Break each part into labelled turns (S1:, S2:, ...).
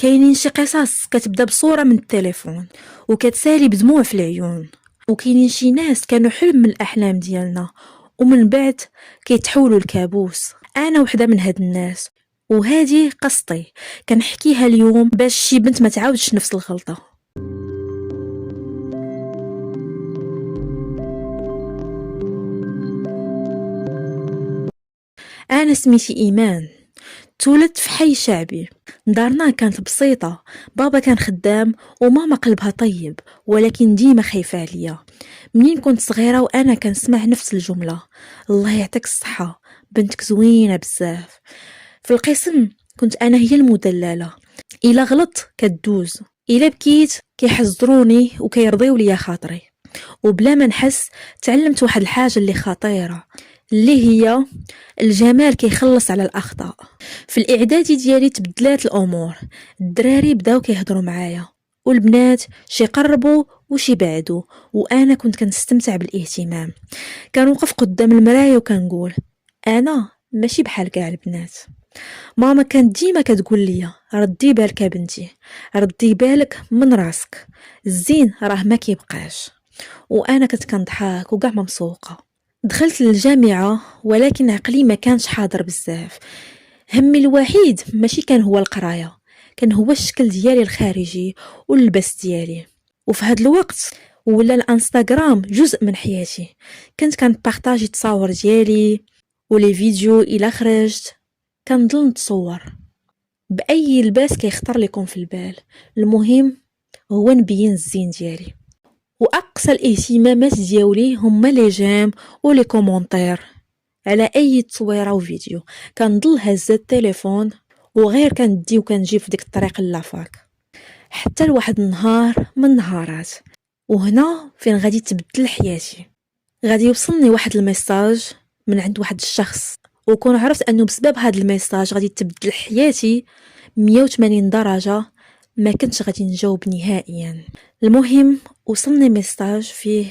S1: كاينين شي قصص كتبدا بصورة من التليفون وكتسالي بدموع في العيون، وكاينين شي ناس كانوا حلم من الأحلام ديالنا ومن بعد كيتحولوا لكابوس. أنا وحدة من هاد الناس، وهذه قصتي كنحكيها اليوم باش شي بنت ما تعاودش نفس الغلطة. أنا سميتي إيمان، تولدت في حي شعبي. دارنا كانت بسيطة، بابا كان خدام وماما قلبها طيب ولكن ديما خايفة عليا. منين كنت صغيرة وأنا كنسمع نفس الجملة: الله يعطيك الصحة، بنتك زوينة بزاف. في القسم كنت أنا هي المدللة، إلا غلطت كدوز، إلا بكيت كيحزروني وكيرضيو ليا خاطري. وبلا ما نحس تعلمت واحد الحاجة اللي خطيرة، اللي هي الجمال كيخلص على الأخطاء. في الإعدادي ديالي تبدلات الأمور، الدراري بداو كيهضروا معايا والبنات شي قربوا وشي بعدوا، وأنا كنت كنستمتع بالاهتمام. كنوقف قدام المراية وكنقول أنا ماشي بحال كاع البنات. ماما كانت ديما كتقول لي ردي بالك يا بنتي، ردي بالك من راسك، الزين راه ما كيبقاش. وانا كنت كنضحك وكاع مبسوقه. دخلت للجامعه ولكن عقلي ما كانش حاضر بزاف. همي الوحيد ماشي كان هو القرايه، كان هو الشكل ديالي الخارجي واللبس ديالي. وفي هاد الوقت ولا الانستغرام جزء من حياتي، كنت كنبارطاجي التصاور ديالي ولي فيديو. الى خرجت كنضل نتصور باي لباس كيخطر لكم في البال، المهم هو نبين الزين ديالي. واقصى الاهتمامات ديالي هما لي جيم ولي كومونتير على اي تصويره وفيديو. كنضل هز التليفون وغير كندي وكنجي في ديك الطريق اللافاك، حتى لواحد النهار من النهارات، وهنا فين غادي تبدل حياتي. غادي يوصلني واحد الميساج من عند واحد الشخص، وكون عرفت انه بسبب هاد الميساج غادي تبدل حياتي 180 درجة، ما كنتش غادي نجاوب نهائيا. المهم وصلني ميساج فيه: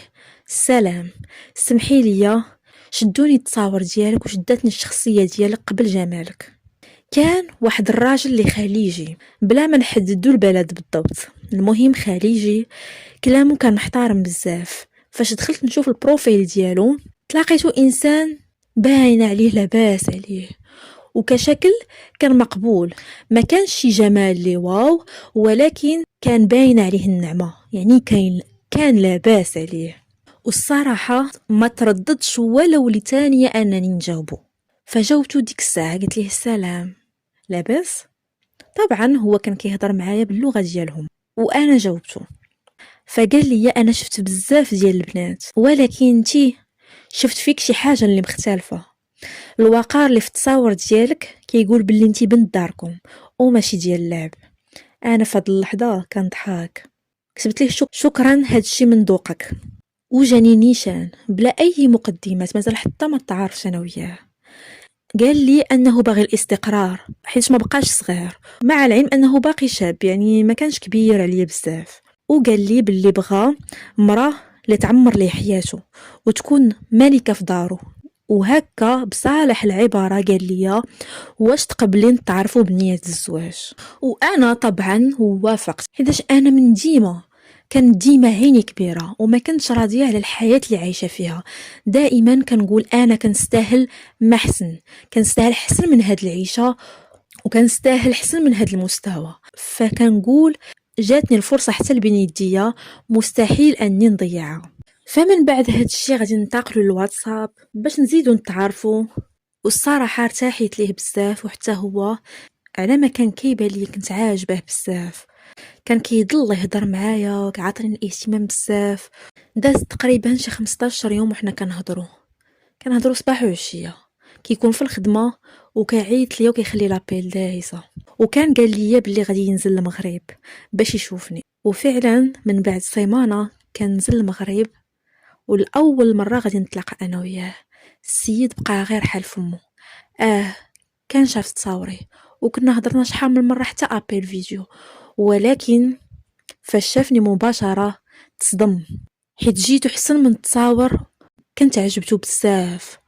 S1: السلام، سمحي لي شدوني التصاور ديالك وشداتني الشخصية ديالك قبل جمالك. كان واحد الراجل اللي خليجي، بلا ما نحددو البلد بالضبط، المهم خليجي، كلامه كان محترم بزاف. فاش دخلت نشوف البروفيل ديالو تلاقيتو انسان باين عليه لاباس عليه، وكشكل كان مقبول. ما كانش شي جمال لي واو، ولكن كان باين عليه النعمة، يعني كان لاباس عليه. والصراحة ما ترددش ولو لثانية انني نجاوبو. فجاوبتو ديك الساعة، قلت ليه السلام، لاباس؟ طبعا هو كان كيهضر معايا باللغة ديالهم وانا جاوبتو. فقال لي انا شفت بزاف ديال البنات ولكن انتي شفت فيك شي حاجة اللي مختلفة. الوقار اللي في التصاور ديالك كيقول باللي انتي بنت داركم وماشي ديال اللعب. انا في هاد اللحظة كنضحك، كتبت ليه شكرا، هادشي من ذوقك. وجاني نيشان بلا اي مقدمات، مازال حتى ما تعرفش انا وياه. قال لي انه باغي الاستقرار حيت ما بقاش صغير، مع العلم انه باقي شاب، يعني ما كانش كبير عليا بزاف. وقال لي باللي بغى مراه اللي تعمر ليه حياته وتكون مالكه في دارو. وهكا بصالح العباره قال لي واش تقبلين تعرفوا بنيه الزواج. وانا طبعا وافقت، حيتاش انا من كان ديما عيني كبيره وما كنتش راضيه على الحياه اللي عايشه فيها. دائما كنقول انا كنستاهل ما احسن، كنستاهل احسن من هاد العيشه، وكنستاهل احسن من هاد المستوى. فكنقول جاتني الفرصه حتى لبين يديا، مستحيل اني نضيعها. فمن بعد هاد الشيء غادي ننتقلوا للواتساب باش نزيدوا نتعرفوا. والصراحه ارتاحيت ليه بزاف، وحتى هو على ما كان كيبان لي كنت عاجبه بزاف. كان كيضل يهضر معايا وكيعطيني الاهتمام بزاف. داز تقريبا شي 15 يوم وحنا كنهضروا صباح وعشيه. كيكون في الخدمه وكيعيط ليا وكيخلي لابيل دايزه. وكان قال لي بلي غادي ينزل للمغرب باش يشوفني، وفعلا من بعد سيمانه كان نزل للمغرب. والاول مره غادي نتلاقى انا وياه. السيد بقى غير حال فمو. كان شاف تصاوري وكنا هضرنا شحال من مره حتى ابيل فيديو، ولكن فاش شافني مباشره تصدم، حيت جيتو حسن من التصاور. كنت عجبتو بزاف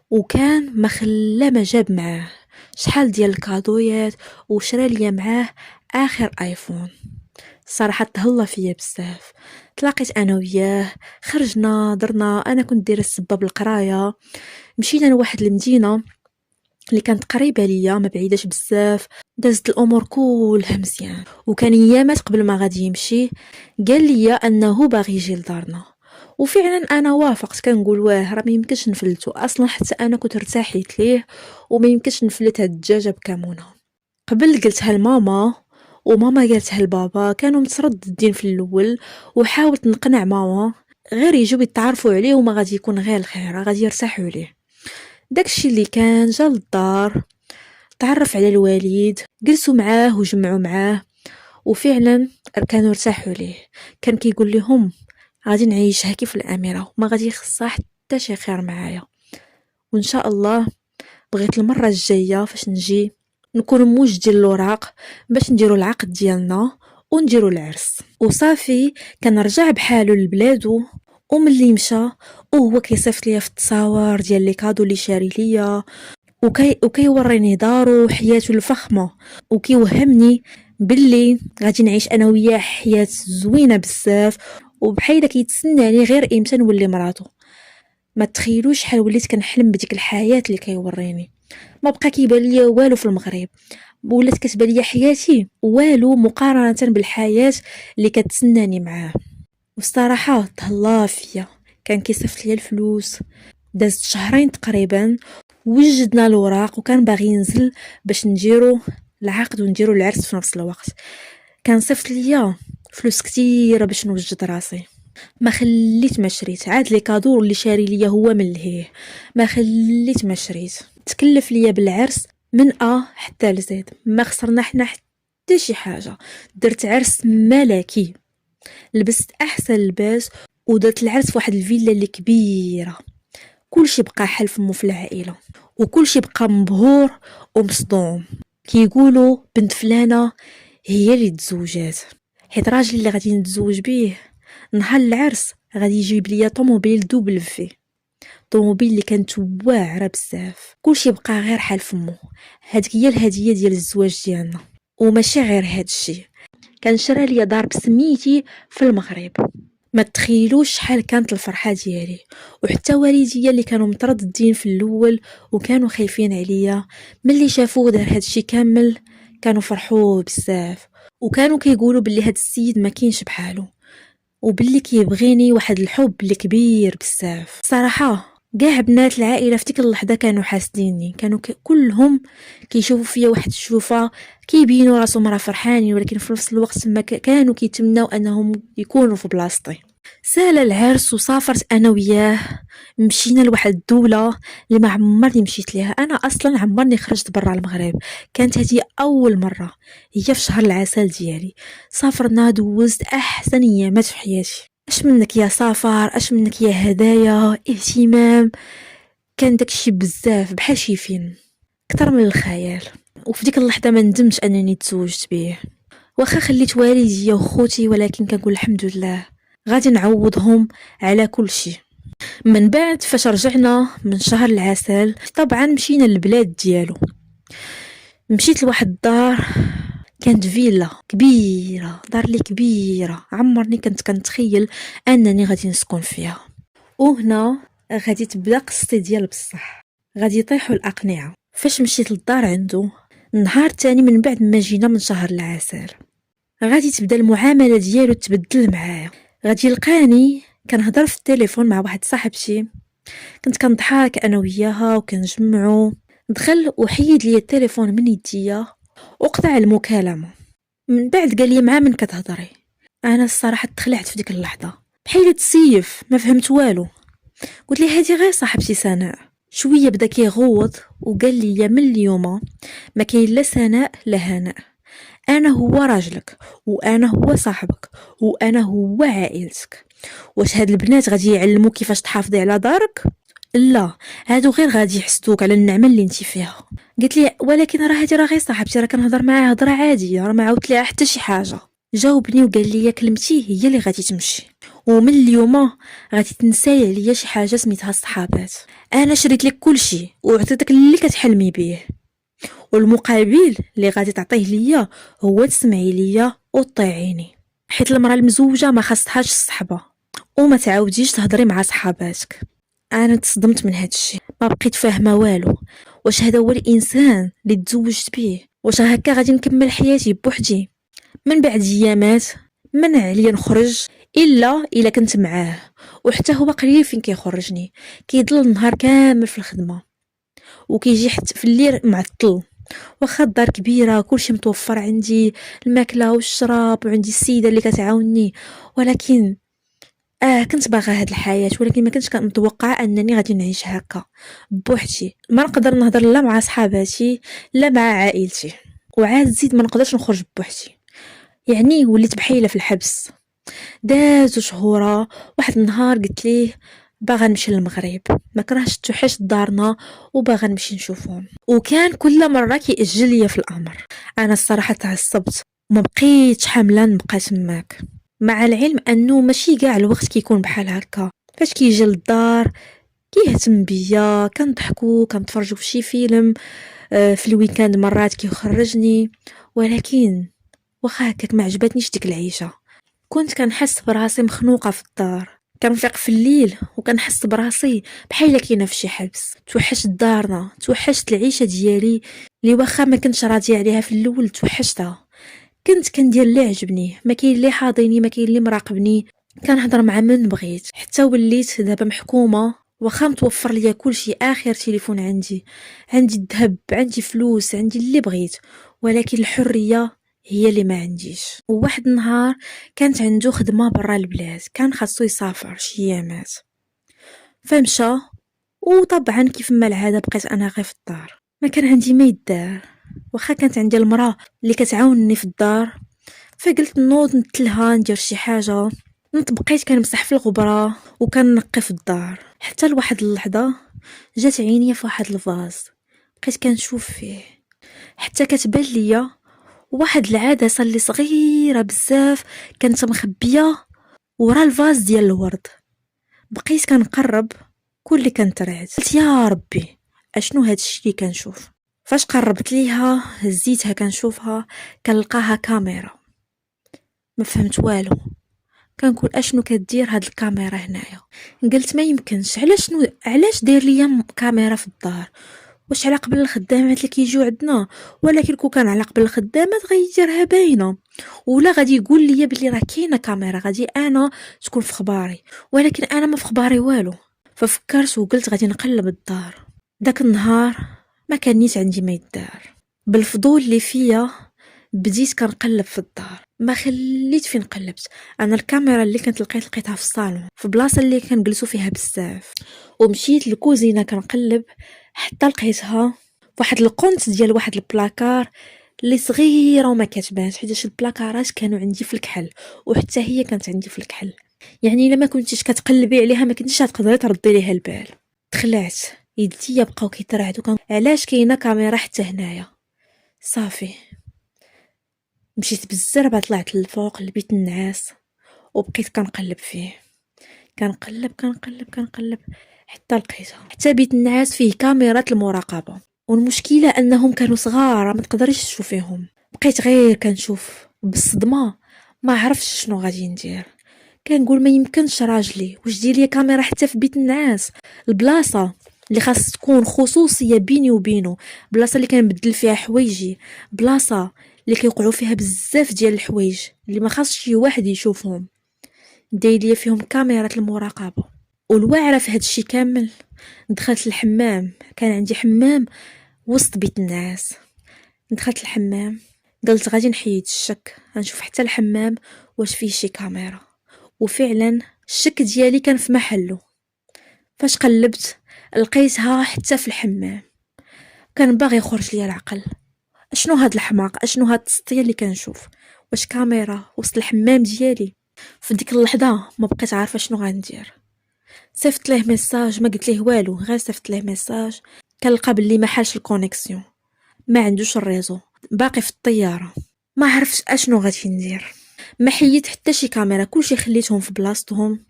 S1: وكان ما خلا ما جاب معاه شحال ديال الكادويات وشرى ليا معاه اخر ايفون. صراحه تهلا فيا بزاف. تلاقيت انا وياه، خرجنا درنا، انا كنت دايره السبه بالقرايه، مشينا لواحد المدينه اللي كانت قريبه ليا ما بعيداش بزاف. دازت الامور كلها مزيان، وكان ايامات قبل ما غادي يمشي قال لي انه باغي يجي لدارنا، وفعلا انا وافقت. كنقول واه راه ما يمكنش نفلتو اصلا، حتى انا كنت ارتاحيت ليه وما يمكنش نفلت هاد الدجاجه بكمونه. قبل قلتها لماما وماما قالتها لبابا، كانوا مترددين في الاول وحاولت نقنع ماما غير يجوا يتعرفوا عليه وما غادي يكون غير الخير، غادي يرتاحوا ليه. داكشي اللي كان جا للدار، تعرف على الوالد، جلسوا معاه وجمعوا معاه، وفعلا كانوا ارتاحوا ليه. كان كيقول لهم غادي نعيشها كيف الاميره وما غادي يخصها حتى شي خير معايا، وان شاء الله بغيت المره الجايه فاش نجي نكون موجدين الاوراق باش نديروا العقد ديالنا ونديروا العرس وصافي. كان رجع بحالو لبلادو، وملي مشى وهو كيصيفط ليا في التصاور ديال لي كادو اللي شاري ليا، وكيوريني دارو وحياته الفخمه، وكيوهمني باللي غادي نعيش انا وياه حياه زوينه بزاف، وبحال كيتسناني غير امتى نولي مراته. ما تخيلوش شحال وليت كنحلم بديك الحياه اللي كيوريني. ما بقى كيبان ليا والو في المغرب، ولات كتبان ليا حياتي والو مقارنه بالحياه اللي كتسناني معاه. والصراحه تهلا فيا، كان كيصيفط ليا الفلوس. دازت شهرين تقريبا وجدنا الوراق، وكان باغي ينزل باش نديرو العقد ونديرو العرس في نفس الوقت. كان صيفط ليا فلوس كتيره باش نوجد راسي، ما خليت ما شريت، عاد لي كادور اللي شاري ليا هو من لهيه، ما خليت ما شريت. تكلف ليا بالعرس من حتى لزيد، ما خسرنا حنا حتى شي حاجه. درت عرس ملكي، لبست احسن لباس، ودرت العرس فواحد الفيلا اللي كبيره. كلشي بقى حل فمو في العائله، وكلشي بقى مبهور ومصدوم. كيقولوا بنت فلانه هي اللي تزوجات، حيت راجل اللي غادي نتزوج بيه نهار العرس غادي يجيب ليا طوموبيل دوبل في، طوموبيل اللي كانت واعره بزاف. كلشي بقى غير حال فمو. هذيك هي الهديه ديال الزواج ديالنا. وماشي غير هادشي، كان شرا ليا دار بسميتي في المغرب. ما تخيلوش شحال كانت الفرحه ديالي. وحتى والديا اللي كانوا مترددين في الاول وكانوا خايفين عليا، ملي شافوه دار هادشي كامل كانوا فرحوا بزاف، وكانوا كيقولوا باللي هاد السيد ما كاينش بحاله، وباللي كيبغيني واحد الحب اللي كبير بزاف. صراحه كاع بنات العائله في ديك اللحظه كانوا حاسديني، كانوا كلهم كيشوفوا فيا واحد الشوفه، كيبينوا راسهم راه فرحانين، ولكن في نفس الوقت ما كانوا كيتمناو انهم يكونوا في بلاصتي. سال العرس وسافرت انا وياه، مشينا لواحد الدوله اللي ما عمرني مشيت ليها. انا اصلا عمرني خرجت برا المغرب، كانت هذه اول مره، هي في شهر العسل ديالي. سافرنا، دوزت احسن ايامات في حياتي. اش منك يا سفر، اش منك يا هدايا اهتمام، كان داكشي بزاف بحال شي فيلم، اكثر من الخيال. وفي ديك اللحظه ما ندمتش انني تزوجت به، واخا خليت والدي وخوتي، ولكن كنقول الحمد لله غادي نعوضهم على كل شيء. من بعد فاش رجعنا من شهر العسل طبعا مشينا للبلاد ديالو. مشيت لواحد الدار، كانت فيلا كبيره، دار لي كبيره، عمرني كنت كنتخيل انني غادي نسكن فيها. وهنا غادي تبدا قصتي ديال بصح، غادي يطيحوا الاقنعه. فاش مشيت للدار عنده النهار الثاني من بعد ما جينا من شهر العسل، غادي تبدا المعامله ديالو تبدل معايا. غادي يلقاني كنهضر في التليفون مع واحد صاحبتي، كنت كنضحك انا وياها وكنجمعوا. دخل وحيد لي التليفون من يديا وقطع المكالمه. من بعد قال لي مع من كتهضري؟ انا الصراحه تخلعت في ديك اللحظه، بحال تسيف، ما فهمت والو. قلت لي هذه غير صاحبتي سناء. شويه بدا كيغوت وقال لي من اليوم ما كاين لا سناء لا هناء، انا هو راجلك، وانا هو صاحبك، وانا هو عائلتك. واش هاد البنات غادي يعلموك كيفاش تحافظي على دارك؟ لا، هادو غير غادي يحسدوك على النعمه اللي انت فيها. قلت لي ولكن راه هادي راه غير صاحبتي، راه كنهضر معاها هضره عاديه، راه ما عاودت ليها حتى شي حاجه. جاوبني وقال لي كلمتي هي اللي غادي تمشي، ومن اليوم غادي تنساي عليا شي حاجه سميتها الصحابات. انا شريت لك كل شيء وعطيتك اللي كتحلمي به، والمقابل اللي غادي تعطيه ليا هو تسمعي ليا وتطيعيني، حيت المراه المزوجه ما خاصهاش الصحبه وما تعاوديش تهضري مع صحاباتك. انا تصدمت من هذا الشيء، ما بقيت فاهمه والو. واش هذا هو الانسان اللي تزوجت به؟ واش هكا غادي نكمل حياتي بوحدي؟ من بعد ايامات منع عليا نخرج الا كنت معاه، وحتى هو قليل فين كيخرجني، كيضل النهار كامل في الخدمه وكيجي حتى في الليل معطل. واخا الدار كبيره كلشي متوفر عندي، الماكله والشراب، وعندي السيده اللي كتعاونني، ولكن كنت باغا هاد الحياه، ولكن ما كنتش كنتوقع انني غادي نعيش هكا بوحدي. ما نقدر نهضر لا مع صحاباتي لا مع عائلتي، وعاد زيد ما نقدرش نخرج بوحدي، يعني وليت بحيله في الحبس. دازو شهورا، واحد النهار قلت ليه باغا نمشي للمغرب، ما كرهتش توحش دارنا وباغا نمشي نشوفهم، وكان كل مره كيأجل ليا في الامر. انا الصراحه تعصبت وما بقيتش حامله نبقى تماك، مع العلم انه ماشي كاع الوقت كيكون بحال هكا. فاش كيجي للدار كيهتم بيا، كنضحكوا كنتفرجوا في شي فيلم، في الويكاند مرات كيخرجني، ولكن واخا هكاك ما عجبتنيش ديك العيشه. كنت كنحس براسي مخنوقه في الدار، كنفيق في الليل وكنحس براسي بحال كاينه في شي حبس. توحشت دارنا، توحشت العيشه ديالي اللي واخا ما كنتش راضيه عليها في الاول، توحشتها. كنت كندير اللي عجبني، ما كاين اللي حاضيني، ما كاين اللي مراقبني، كنهضر مع من بغيت. حتى وليت دابا محكومه، واخا متوفر ليا كلشي، اخر تليفون عندي الذهب، عندي فلوس، عندي اللي بغيت، ولكن الحريه هي اللي ما عنديش. وواحد النهار كانت عنده خدمه برا البلاد، كان خاصو يسافر شي ايامات، فمشى. وطبعا كيف ما العاده بقيت انا غير في الدار، ما كان عندي ما يدار. واخا كانت عندي المراه اللي كتعاونني في الدار، فقلت نوض نتلها ندير شي حاجه. بقيت كنمسح في الغبره وكنقي في الدار، حتى لواحد اللحظه جات عيني في واحد الفاز، بقيت كنشوف فيه، حتى كتبان ليا واحد العدسه اللي صغيره بزاف كانت مخبيه ورا الفاز ديال الورد. بقيت كنقرب، كل كنترعد، قلت يا ربي اشنو هادشي اللي كنشوف. فاش قربت ليها هزيتها كنشوفها، كنلقاها كاميرا. ما فهمت والو، كنقول اشنو كدير هاد الكاميرا هنايا؟ قلت ما يمكنش، علاش داير ليا كاميرا في الدار؟ واش على قبل الخدامات اللي كيجيو عندنا؟ ولكن كون كان على قبل الخدامات غيديرها باينه، ولا غادي يقول لي بلي راه كاينه كاميرا، غادي انا تكون في خباري، ولكن انا ما في خباري والو. ففكرت وقلت غادي نقلب الدار. داك النهار ما كان نيت عندي ما يدار، بالفضول اللي فيا بديت كنقلب في الدار، ما خليت فين قلبت. انا الكاميرا اللي كنت لقيتها في الصالون، في بلاصه اللي كنجلسوا فيها بزاف، ومشيت للكوزينه كنقلب حتى لقيتها فواحد القنت ديال واحد البلاكار اللي صغيره وما كتبانش، حيت البلاكارات كانوا عندي في الكحل وحتى هي كانت عندي في الكحل، يعني الا ما كنتيش كتقلبي عليها ما كنتيش تقدري تردي ليها البال. تخلعت يديا بقاو كيترعدوا، علاش كاينه كاميرا حتى هنايا؟ صافي مشيت بالزربه، طلعت للفوق لبيت النعاس وبقيت كنقلب فيه، كنقلب حتى لقيتها. حتى بيت النعاس فيه كاميرات المراقبه، والمشكله انهم كانوا صغار ما تقدريش تشوفيهم. بقيت غير كنشوف بالصدمه، ما عرفتش شنو غادي ندير. كنقول ما يمكنش راجلي واش دير لي كاميرا حتى في بيت النعاس، البلاصه اللي خاص تكون خصوصيه بيني وبينه، بلاصه اللي كنبدل فيها حوايجي، بلاصه اللي كيوقعوا فيها بزاف ديال الحوايج اللي ما خاصش شي واحد يشوفهم، داير ليا فيهم كاميرات المراقبه. والواعره في هذا الشيء كامل، دخلت الحمام، كان عندي حمام وسط بيت الناس. دخلت الحمام قلت غادي نحيد الشك، غنشوف حتى الحمام واش فيه شي كاميرا. وفعلا الشك ديالي كان في محله. فاش قلبت لقيتها حتى في الحمام. كان باغي يخرج ليا العقل، اشنو هاد الحماق، اشنو هاد التسطيه اللي كنشوف؟ واش كاميرا وسط الحمام ديالي؟ في ديك اللحظه ما بقيت عارفه شنو غندير. صيفط ليه ميساج، ما قلت ليه والو، غير صيفط ليه ميساج. كنلقى باللي ما حالش الكونيكسيون، ما عندوش الريزو، باقي في الطياره. ما عرفتش اشنو غادي ندير، ما حيت حتى شي كاميرا، كلشي خليتهم في بلاصتهم،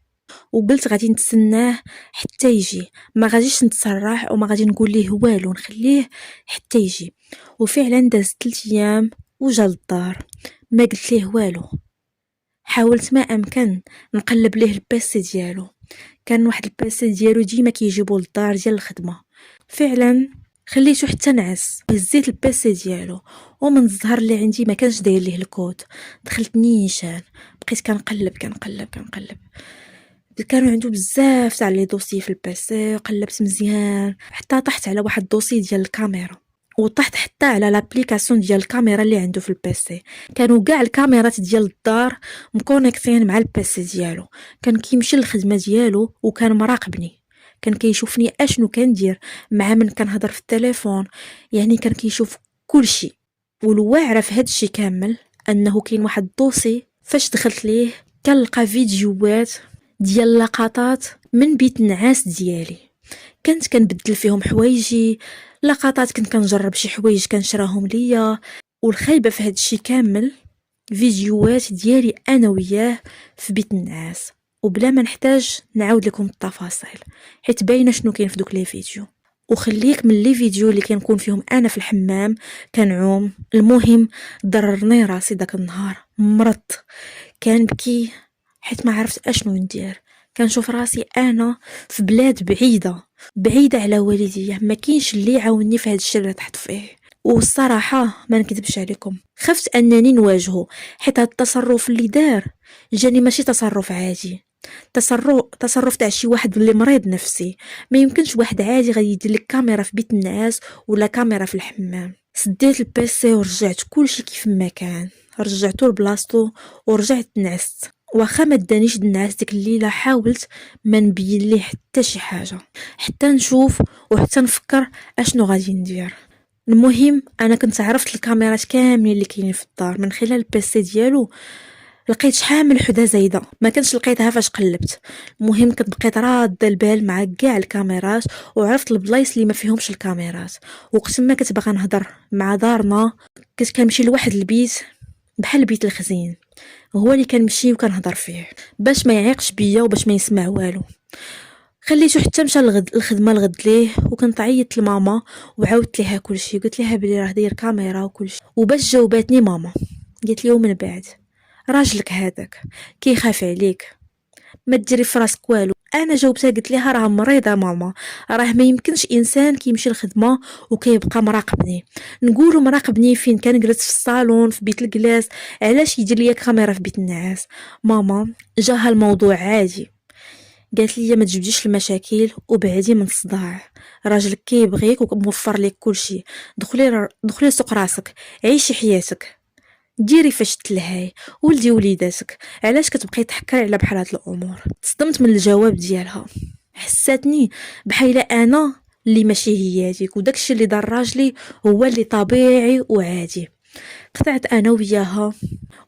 S1: وقلت غادي نتسناه حتى يجي، ما غاديش نتسرح وما غادي نقول ليه والو، نخليه حتى يجي. وفعلا داز 3 ايام وجا للدار، ما قلت ليه والو. حاولت ما امكن نقلب ليه البيسي ديالو، كان واحد البيسي ديالو ديما كيجيبو للدار ديال الخدمه. فعلا خليته حتى نعس، هزيت البيسي ديالو ومن الظهر اللي عندي ما كانش داير ليه الكود. دخلت نيشان بقيت كنقلب كانوا عنده بزاف تاع لي دوسي في البيسي، قلبت مزيان حتى طحت على واحد الدوسي ديال الكاميرا، وطحت حتى على لابليكاسيون ديال الكاميرا اللي عنده في البيسي. كانوا كاع الكاميرات ديال الدار مكونيكتين مع البيسي ديالو، كان كيمشي للخدمه ديالو وكان مراقبني، كان كيشوفني اشنو كندير مع من كنهضر في التليفون، يعني كان كيشوف كل شيء. والواعره في هذا الشيء كامل انه كاين واحد الدوسي فاش دخلت ليه كنلقى فيديوهات ديال لقطات من بيت النعاس ديالي، كنت كنبدل فيهم حوايجي، لقطات كنت كنجرب شي حوايج كنشراهم ليا. والخايبه في هذا الشيء كامل فيديوهات ديالي انا وياه في بيت النعاس، وبلا ما نحتاج نعاود لكم التفاصيل حيت باينه شنو كاين في دوك لي فيديو. وخليك من لي فيديو اللي كنكون فيهم انا في الحمام كنعوم. المهم ضررني راسي داك النهار، مرضت كنبكي حيت ما عرفت اشنو ندير. كنشوف راسي انا في بلاد بعيده على والديا، ما كاينش اللي يعاونني في هذا الشيء اللي تحط فيه. والصراحه ما نكذبش عليكم، خفت انني نواجهه حيت هذا التصرف اللي دار جاني ماشي تصرف عادي، تصرف تاع شي واحد اللي مريض نفسي. ما يمكنش واحد عادي غادي يدير لك كاميرا في بيت النعاس ولا كاميرا في الحمام. سديت البيسي ورجعت كلشي كيف ما كان، رجعته لبلاصتو ورجعت نعست. واخا ما دانيش النعاس ديك الليله حاولت ما نبين ليه حتى شي حاجه، حتى نشوف وحتى نفكر اشنو غادي ندير. المهم انا كنت عرفت الكاميرات كاملين اللي كاينين في الدار من خلال البيسي ديالو. لقيت شحال من وحده زايده ما كنتش لقيتها فاش قلبت. المهم كنت بقيت راده البال مع كاع الكاميرات وعرفت البلايص اللي ما فيهمش الكاميرات. وقت ما كنت باغا نهضر مع دارنا كنت كنمشي لواحد البيت بحال بيت الخزين، هو اللي كنمشي وكنهضر فيه باش ما يعيقش بيا وباش ما يسمع والو. خليته حتى مشى الخدمه الغد ليه، وكنت عيطت لماما وعاودت ليها كلشي، قلت لها بلي راه داير كاميرا وكلشي. وباش جاوباتني ماما قالت لي ومن بعد راجلك هذاك كيخاف عليك، ما ديري في راسك والو. انا جاوبتها قلت لها راه مريضه ماما، راه ما يمكنش انسان كيمشي الخدمه وكيبقى مراقبني. نقولوا مراقبني فين كان جلس في الصالون في بيت الجلاس، علاش يدير ليا كاميرا في بيت النعاس؟ ماما جاها الموضوع عادي، قالت لي ما تجبديش المشاكل وبعدي من الصداع، راجلك كيبغيك وموفر لك كلشي، دخلي سوق راسك، عيشي حياتك، ديري فاش تلهاي ولدي وليداتك، علاش كتبقاي تحكري على بحال هاد الامور؟ تصدمت من الجواب ديالها، حساتني بحال انا اللي ماشي هي هذيك، وداكشي اللي دار راجلي هو اللي طبيعي وعادي. قطعت انا وياها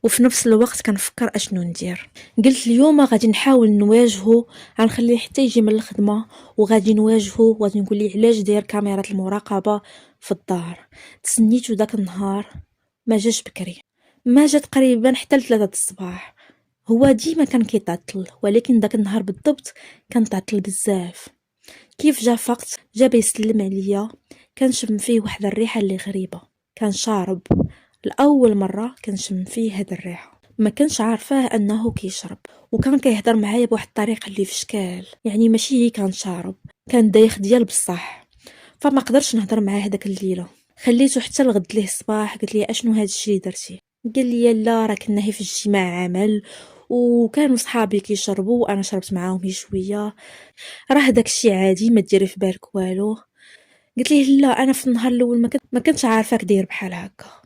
S1: وفي نفس الوقت كنفكر اشنو ندير. قلت اليوم غادي نحاول نواجهه، غنخليه حتى يجي من الخدمه وغادي نواجهه وغادي نقول ليه علاش داير كاميرا المراقبه في الدار. تسنيتو داك النهار ما جاش بكري، ما جا تقريبا حتى ل3 الصباح. هو ديما كان كيتعطل، ولكن داك النهار بالضبط كان تعطل بزاف. كيف جا فقت جا بيسلم عليا، كنشم فيه واحد الريحه اللي غريبه، كان شارب. الاول مره كنشم فيه هاد الريحه، ما كنش عارفاه انه كيشرب، وكان كيهضر معايا بواحد الطريقه اللي في شكال، يعني ماشي هي كان شارب، كان دايخ ديال بصح. فما قدرش نهضر معاه هداك الليله، خليته حتى الغد ليه الصباح. قلت لي اشنو هاد الشيء درتي؟ قال لي لا راه كنا هي في اجتماع عمل وكانوا صحابي كيشربوا وانا شربت معاهم شويه، راه داك الشيء عادي ما ديري في بالك والو. قلت ليه لا انا في النهار الاول ما كنتش عارفاك داير بحال هكا.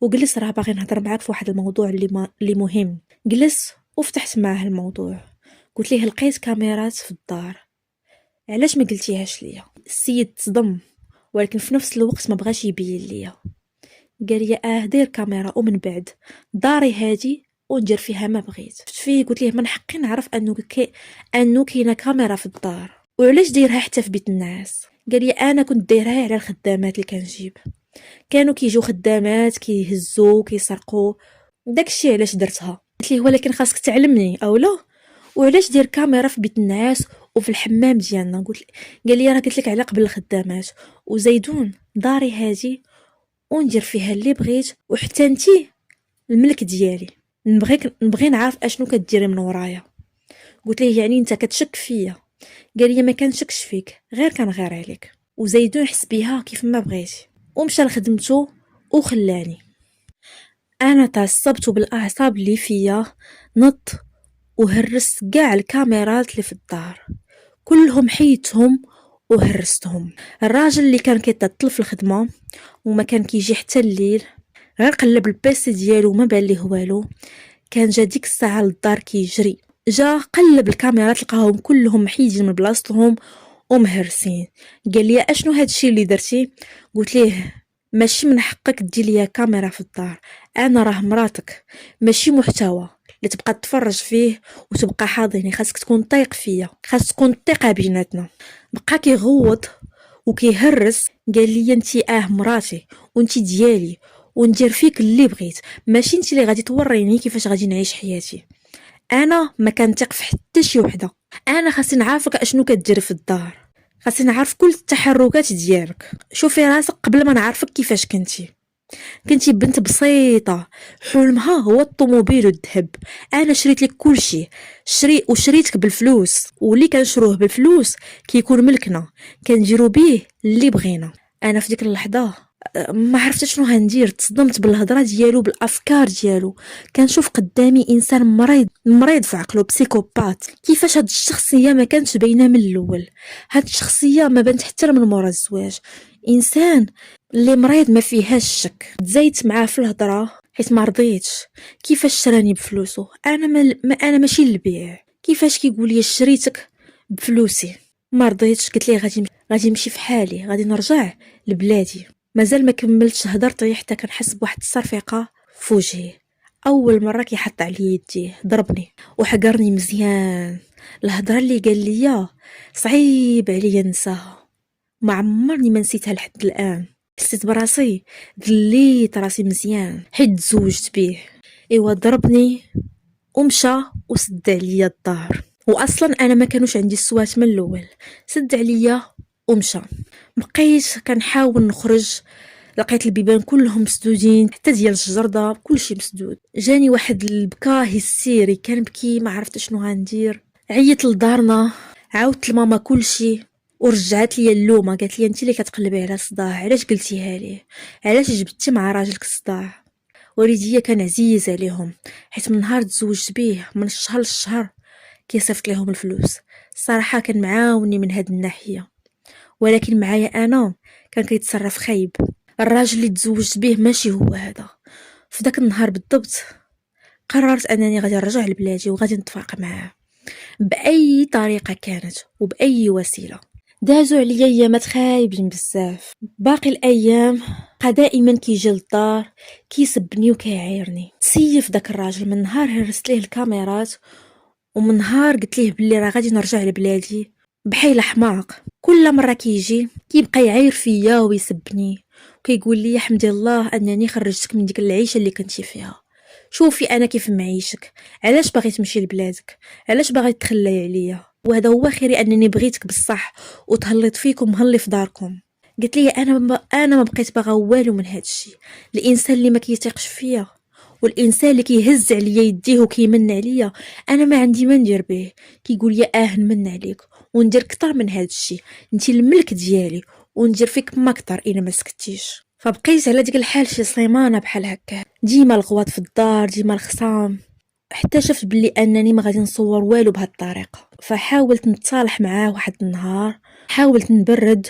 S1: وجلس راه باغي نهضر معاك في واحد الموضوع اللي مهم. جلس وفتحت معاه الموضوع، قلت ليه لقيت كاميرات في الدار، علاش ما قلتيهاش ليا؟ السيد تصدم ولكن في نفس الوقت ما بغاش يبين ليا. قال لي دير كاميرا ومن بعد داري هادي وندير فيها ما بغيت. فيه قلت ليه من حقي نعرف انه كاينه كاميرا في الدار، وعلاش دايرها حتى في بيت الناس؟ قال لي انا كنت دايرها على الخدامات اللي كنجيب، كانوا كيجيو خدامات كيهزوا كيسرقوا، داكشي علاش درتها. قلت ليه ولكن خاصك تعلمني اولا، وعلاش دير كاميرا في بيت الناس وفي الحمام ديالنا؟ قال لي راه قلت لك على قبل الخدامات، وزيدون داري هذه وندير فيها اللي بغيت، وحتى انتي الملك ديالي. نبغي نعرف اشنو كديري من ورايا. قلت ليه يعني انت كتشك فيا؟ قال لي ما كنشكش فيك، غير كنغير عليك. وزيدون حس بيها كيف ما بغيتي، ومشى لخدمته وخلاني. انا تعصبت بالاعصاب اللي فيا، نط وهرست كاع الكاميرات اللي في الدار كلهم، حيدتهم وهرستهم. الراجل اللي كان كيتعطل في الخدمه وما كان كيجي حتى الليل، غير قلب البيسي ديالو ما بان ليه والو. كان جا ديك الساعه للدار كيجري، جا قلب الكاميرات لقاهم كلهم محيدين من بلاصتهم ومهرسين. قال لي اشنو هادشي اللي درتي؟ قلت ليه ماشي من حقك دير ليا كاميرا في الدار، انا راه مراتك، ماشي محتوى اللي تبقى تفرج فيه وتبقى حاضني. خاصك تكون طايق فيا، خاص تكون الثقه بيناتنا. بقى كيغوض وكيهرس. قال لي انتي مراتي وانتي ديالي، وندير فيك اللي بغيت، ماشي انتي اللي غادي توريني كيفاش غادي نعيش حياتي. انا ما كنثق في حتى شي وحده، انا خاصني نعرفك اشنو كدير في الدار، خاصني نعرف كل التحركات ديالك. شوفي راسك قبل ما نعرفك كيفاش كنتي بنت بسيطه حلمها هو الطوموبيل والذهب. انا شريت لك كل شيء، وشريتك بالفلوس، واللي كنشروه بالفلوس كيكون ملكنا، كنديروا به اللي بغينا. انا في ديك اللحظه ما عرفت شنو غندير. تصدمت بالهضره ديالو، بالافكار ديالو. كنشوف قدامي انسان مريض في عقله، بسيكوبات. كيفاش هاد الشخصيه ما كانتش باينه من الاول؟ هاد الشخصيه ما بانت حتى من مورا الزواج. انسان اللي مريض ما فيهاش شك. تزايدت معاه في الهضره حيت ما رضيتش. كيفاش شراني بفلوسه؟ انا ماشي البيع. كيفاش كيقول لي شريتك بفلوسي؟ ما رضيتش. قلت لي غادي نمشي في حالي، غادي نرجع لبلادي. مازال ما كملتش هضرتي حتى كنحس بواحد الصرفقه في وجهي. اول مره كيحط عليا يديه، ضربني وحقرني مزيان. الهضره اللي قال لي صعيب عليا ننساها، ما عمرني ما نسيتها لحد الان. حسيت براسي دليت راسي مزيان حيت تزوجت بيه. ايوا ضربني ومشى وسد عليا الدار. واصلا انا ما كانوش عندي السوات من الاول، سد عليا ومشى. بقيت كنحاول نخرج، لقيت البيبان كلهم مسدودين، حتى ديال الجردة كلشي مسدود. جاني واحد البكا هستيري، كنبكي ما عرفت شنو غندير. عيطت لدارنا، عاودت لماما كلشي، ورجعت لي اللومه. قالت لي انت اللي كتقلبي على صداع، علاش قلتيها ليه؟ علاش جبتي مع راجلك الصداع؟ والديا كان عزيز عليهم، حيت من نهار تزوجت بيه من الشهر للشهر كيصيفط لهم الفلوس. الصراحه كان معاوني من هاد الناحيه، ولكن معايا انا كان كيتصرف خايب. الراجل اللي تزوجت به ماشي هو هذا. في داك النهار بالضبط قررت انني غادي نرجع لبلادي وغادي نتفارق معاه باي طريقه كانت وباي وسيله. دازوا عليا ايامات خايبين بزاف. باقي الايام بقى دائما كيجي للدار كيسبني وكيعايرني. تسيف داك الراجل من نهار هرست ليه الكاميرات، ومن نهار قلت ليه بلي راه غادي نرجع لبلادي بحال حماق. كل مره كيجي كيبقى يعاير فيا ويسبني وكيقول لي حمدي الله انني خرجتك من ديك العيشه اللي كنتي فيها. شوفي انا كيف معيشك، علاش باغي تمشي لبلادك؟ علاش باغي تخلي عليا؟ وهذا هو خيري انني بغيتك بصح وتهلط فيكم مهلي في داركم. قلت لي انا ما بقيت باغا والو من هذا الشيء. الانسان اللي ما كيثيقش فيا والانسان اللي كيهز عليا يديه وكيمن عليا انا ما عندي ما ندير به. كيقول لي نمن عليك وندير اكثر من هذا الشيء، انت الملك ديالي وندير فيك ما اكثر الا ما سكتيش. فبقيت على ديك الحال شي سيمانه بحال هكا، ديما الغوات في الدار، ديما الخصام، حتى شفت بلي انني ما غادي نصور والو بهذه الطريقه. فحاولت نتصالح معاه واحد النهار، حاولت نبرد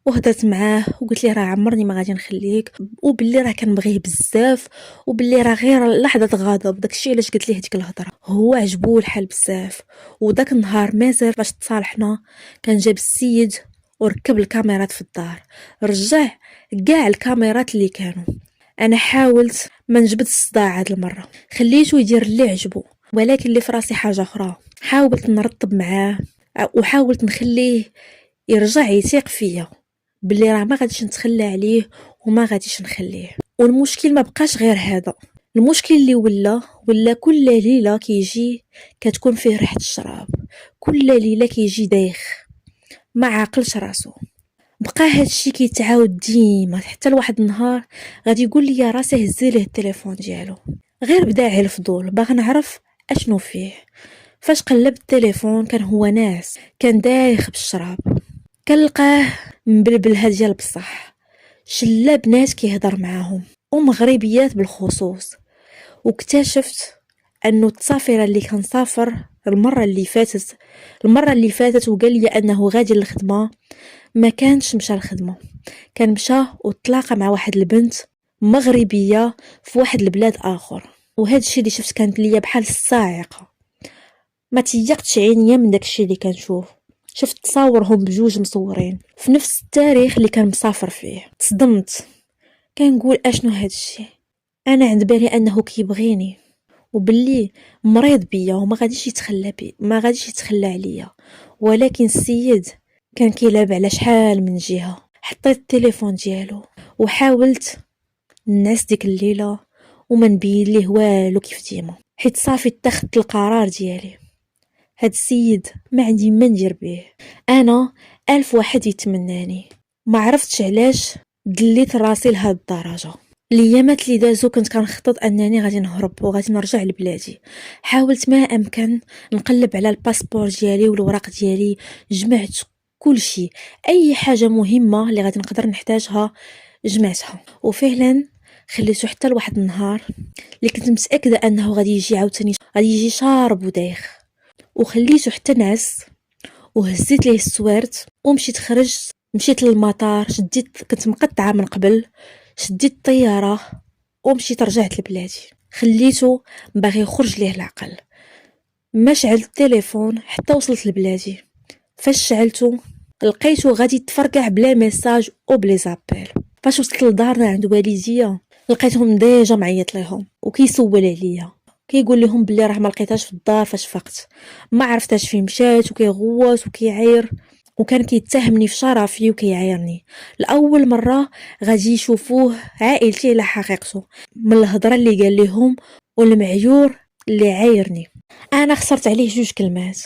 S1: وهضرت معاه وقلت ليه راه عمرني ما غادي نخليك، وباللي راه كنبغيه بزاف، وباللي راه غير لحظه غضب. داكشي علاش قلت ليه ديك الهضره. هو عجبو الحال بزاف، وداك النهار مازال باش تصالحنا كان جاب السيد وركب الكاميرات في الدار، رجع كاع الكاميرات اللي كانوا. انا حاولت ما نجبد الصداع هاد المره، خليته يدير اللي عجبو، ولكن اللي في راسي حاجه اخرى. حاولت نرطب معاه وحاولت نخليه يرجع يثيق فيا بلي راه ما غاديش نتخلى عليه وما غاديش نخليه. والمشكل ما بقاش غير هذا، المشكل اللي ولا كل ليله كيجي كتكون فيه ريحه الشراب، كل ليله كيجي دايخ ما عاقلش راسو. بقى هادشي كيتعاود ديما حتى لواحد النهار غادي يقول لي راسي هزي ليه التليفون ديالو. غير بدا على الفضول باغي نعرف اشنو فيه. فاش قلب التليفون كان هو ناس كان دايخ بالشراب، كنلقاه مبلبل ديال بصح، شلا بنات كيهضر معاهم ومغربيات بالخصوص. واكتشفت انه التسافر اللي كان سافر المره اللي فاتت وقال لي انه غادي للخدمه ما كانش مشى للخدمه، كان مشى وتلاقى مع واحد البنت مغربيه في واحد البلاد اخر. وهذا الشيء اللي شفت كانت ليا بحال الصاعقه، ما تيقتش عينيا من داكشي اللي كنشوف. شفت تصاورهم بجوج مصورين في نفس التاريخ اللي كان مسافر فيه. تصدمت، كنقول اشنو هذا الشيء؟ انا عند بالي انه كيبغيني وباللي مريض بيا وما غاديش يتخلى بي، ما غاديش يتخلى عليا، ولكن السيد كان كيلعب على شحال من جهه. حطيت التليفون ديالو وحاولت نعس ديك الليله وما نبين ليه والو كيف ديما، حيت صافي اتخذت القرار ديالي. هاد السيد ما عندي ما ندير به. انا الف واحد يتمناني، ما عرفتش علاش دليت راسي لهاد الدرجه. الايامات اللي دازو كنت كنخطط انني غادي نهرب وغادي نرجع لبلادي. حاولت ما امكن نقلب على الباسبور ديالي والوراق ديالي، جمعت كل شيء، اي حاجه مهمه اللي غادي نقدر نحتاجها جمعتها. وفعلا خليته حتى لواحد النهار اللي كنت متاكده انه غادي يجي عاوتاني، غادي يجي شارب ودايخ، وخليته حتى نعس وهزيت ليه السوارت ومشيت خرجت. مشيت للمطار، كنت مقطعه من قبل، شديت الطياره ومشيت رجعت لبلادي. خليته باغي يخرج ليه العقل، ما شعلت التليفون حتى وصلت لبلادي. فاش شعلته لقيته غادي يتفرقع بلا ميساج وبلي زابيل. فاش وصلت لدارنا عند والديا لقيتهم ديجا معيط ليهم وكيسول عليا، كيقول لهم بلي راه ما لقيتهاش في الدار فاش فقت، ما عرفتاش فين مشات، وكيغوت وكيعاير وكان كيتهمني في شرفي وكيعايرني. لاول مره غادي يشوفوه عائلتي على حقيقته من الهضره اللي قال لهم والمعيور اللي عايرني. انا خسرت عليه جوج كلمات.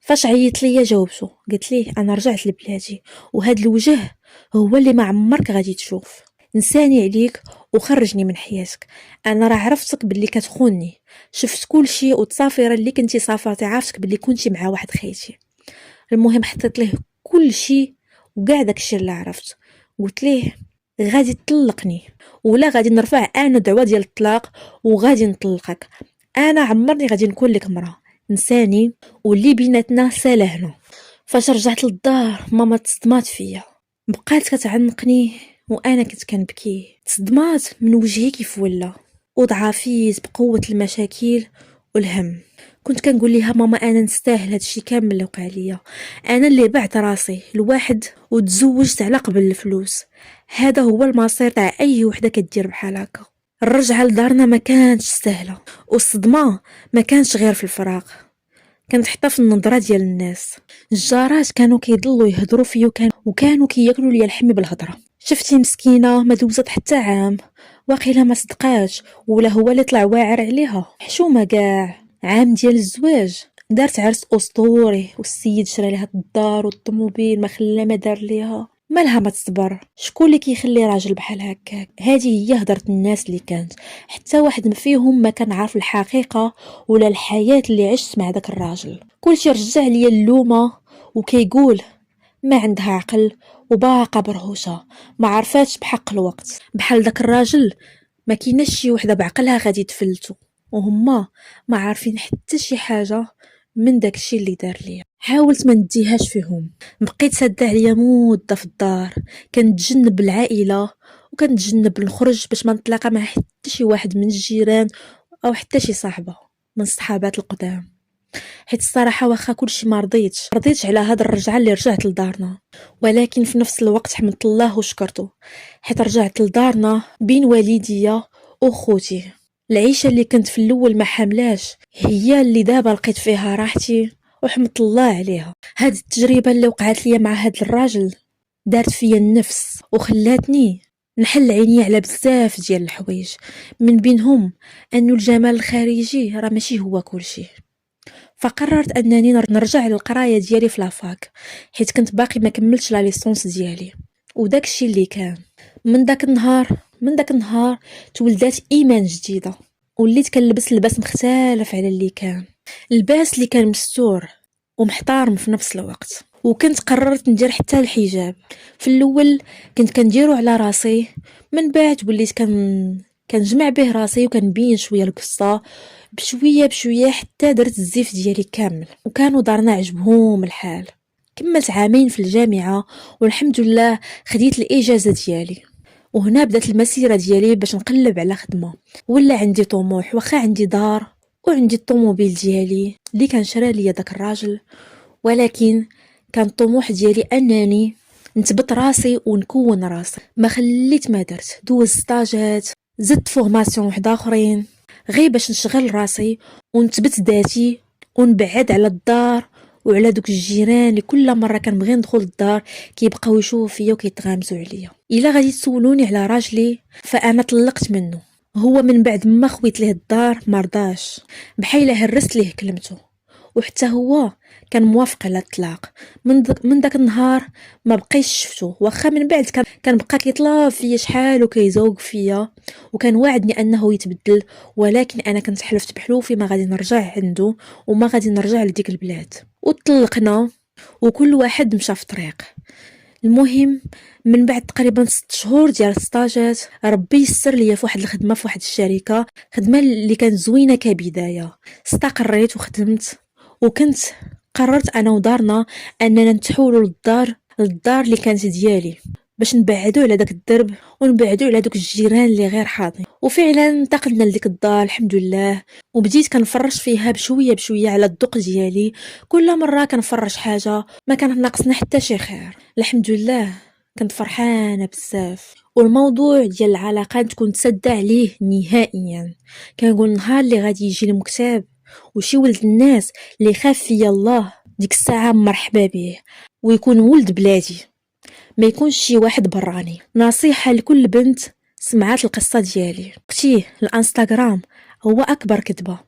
S1: فاش عيط ليا جاوبته، قلت ليه انا رجعت لبلادي وهذا الوجه هو اللي ما عمرك غادي تشوف. نساني عليك وخرجني من حياتك، انا راه عرفتك باللي كتخونني، شفت كل شيء وتصافيره اللي كنتي صافرتي عرفتك باللي كنتي مع واحد خيتي. المهم حطيت ليه كل شيء وكاع داكشي اللي عرفت. قلت ليه غادي تطلقني ولا غادي نرفع انا دعوه ديال الطلاق وغادي نطلقك. انا عمرني غادي نكون لك مراه، نساني واللي بيناتنا سالا هنا. فاش رجعت للدار ماما تصدمات فيا، بقات كتعنقني وانا كنت كنبكي. تصدمات من وجهي كيف ولا وضعافيت بقوه المشاكل والهم. كنت كنقول لها ماما انا نستاهل هادشي كامل اللي وقع ليا، انا اللي بعت راسي لواحد وتزوجت على قبل الفلوس، هذا هو المصير تاع اي وحده كدير بحال هكا. الرجعه لدارنا ما كانتش سهله، والصدمه ما كانتش غير في الفراق، كانت حتى في النظره ديال الناس. الجارات كانوا كيضلوا يهضروا فيا وكانوا كياكلوا ليا الحمي بالهضره. شفتي مسكينه ما دوزت حتى عام واقيلا ما صدقاش ولا هو اللي طلع واعر عليها. حشومه كاع عام ديال الزواج دارت عرس اسطوري والسيد شرى لها الدار والطوموبيل ما خلى ما دار ليها. مالها ما تصبر، شكون اللي كيخلي راجل بحال هكاك؟ هذه هي هضره الناس اللي كانت، حتى واحد ما فيهم ما كان عارف الحقيقه ولا الحياه اللي عشت مع داك الراجل. كلشي رجع ليا اللومه وكيقول ما عندها عقل وباقا برهوشه، ما عرفاتش بحق الوقت. بحال داك الراجل ما كايناش شي وحده بعقلها غادي تفلتو، وهما ما عارفين حتى شي حاجه من داكشي اللي دار ليا. حاولت ما نديهاش فيهم، بقيت ساده عليا مده في الدار، كنتجنب العائله وكنتجنب نخرج باش ما نتلاقى مع حتى شي واحد من الجيران او حتى شي صاحبه من الصحابات القدام. حيت الصراحه واخا كلشي ما رضيتش على هاد الرجعه اللي رجعت لدارنا، ولكن في نفس الوقت حمدت الله وشكرته حيت رجعت لدارنا بين والديا وخوتي. العيشه اللي كنت في الاول ما حاملاش هي اللي دابا لقيت فيها راحتي وحمدت الله عليها. هاد التجربه اللي وقعت لي مع هاد الراجل دارت فيا النفس وخلاتني نحل عيني على بزاف ديال الحوايج، من بينهم انه الجمال الخارجي راه ماشي هو كلشي. فقررت انني نرجع للقرايه ديالي في لافاك حيت كنت باقي ما كملتش لا ليسونس ديالي. وداكشي اللي كان. من داك النهار تولدات ايمان جديده، وليت كنلبس لباس مختلف على اللي كان، اللباس اللي كان مستور ومحترم في نفس الوقت. وكنت قررت ندير حتى الحجاب. في الاول كنت كنديرو على راسي، من بعد وليت كنجمع به راسي وكنبين شويه القصه بشويه بشويه حتى درت الزيف ديالي كامل، وكانوا دارنا عجبهم الحال. كملت عامين في الجامعه والحمد لله خديت الاجازه ديالي، وهنا بدات المسيره ديالي باش نقلب على خدمه. ولا عندي طموح، واخا عندي دار وعندي الطوموبيل ديالي اللي كان شرا ليا داك الراجل، ولكن كان الطموح ديالي انني نثبت راسي ونكون راسي. ما خليت ما درت، دوز ستاجات، زدت فورماسيون وحده اخرين غير باش نشغل راسي ونثبت ذاتي ونبعد على الدار وعلى دوك الجيران اللي كل مره كنبغي ندخل الدار كيبقاو يشوفوا فيا وكيتغامزوا عليا. الا غادي تسولوني على راجلي فانا طلقت منه، هو من بعد ما خويت ليه الدار مرضاش، بحال هرست ليه كلمته، وحتى هو كان موافق على الطلاق. من داك النهار ما بقيتش شفتو، واخا من بعد كان بقى كيطلب فيا شحال وكيزوق فيا وكان واعدني انه يتبدل، ولكن انا كنت حلفت بحلوفي ما غادي نرجع عنده وما غادي نرجع لديك البلاد. وطلقنا وكل واحد مشى في طريق. المهم من بعد تقريبا 6 شهور ديال ستاجات ربي يسر ليا في واحد الخدمه في واحد الشركه، خدمه اللي كانت زوينه كبدايه. استقريت وخدمت، وكنت قررت انا ودارنا اننا نتحولوا للدار اللي كانت ديالي باش نبعدوا على داك الدرب ونبعدوا على دوك الجيران اللي غير حاضرين. وفعلا انتقلنا لديك الدار الحمد لله، وبديت كنفرش فيها بشويه بشويه على الذوق ديالي. كل مره كنفرش حاجه ما كان ناقصنا حتى شي خير، الحمد لله كنت فرحانه بزاف. والموضوع ديال العلاقات كنت ساده عليه نهائيا. كنقول نهار اللي غادي يجي المكتب وشي ولد الناس اللي خاف فيا الله، ديك الساعه مرحبا به، ويكون ولد بلادي ما يكونش شي واحد براني. نصيحه لكل بنت سمعات القصه ديالي، اختي الانستغرام هو اكبر كذبه.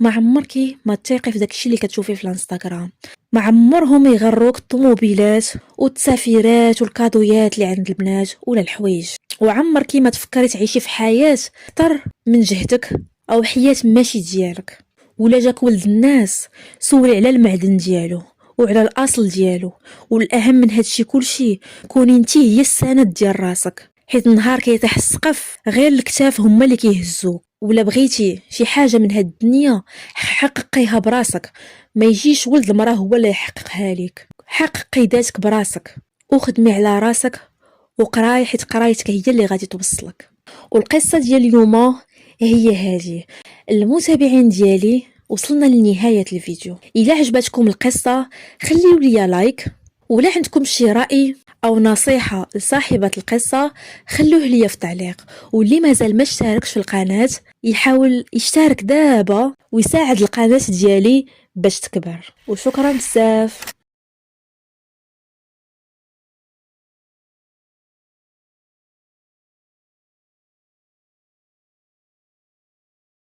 S1: ما عمركي ما تثقي في داكشي اللي كتشوفيه في الانستغرام. ما عمرهم يغروك الطوموبيلات والتسافيرات والكادويات اللي عند البنات ولا الحوايج. وعمركي ما تفكري تعيشي في حياه اكثر من جهتك او حياه ماشي ديالك. ولا جاك ولد الناس سولي على المعدن ديالو وعلى الاصل ديالو، والاهم من هادشي كلشي كوني انتي هي السند ديال راسك، حيت النهار كيطيح السقف غير الكتاف هما اللي كيهزوك. ولا بغيتي شي حاجه من هاد الدنيا حققيها براسك، ما يجيش ولد المراه هو اللي يحققها لك. حققي ذاتك براسك وخدمي على راسك وقراي، حيت قرايتك هي اللي غادي توصلك. والقصه ديال اليوم هي هذه. المتابعين ديالي وصلنا لنهاية الفيديو. إذا عجبتكم القصة خليوا لي لايك، ولا عندكم شي رأي أو نصيحة لصاحبة القصة خلوه لي في تعليق. واللي مازال ما اشتركش في القناة يحاول يشترك دابا ويساعد القناة ديالي باش تكبر. وشكرا بزاف.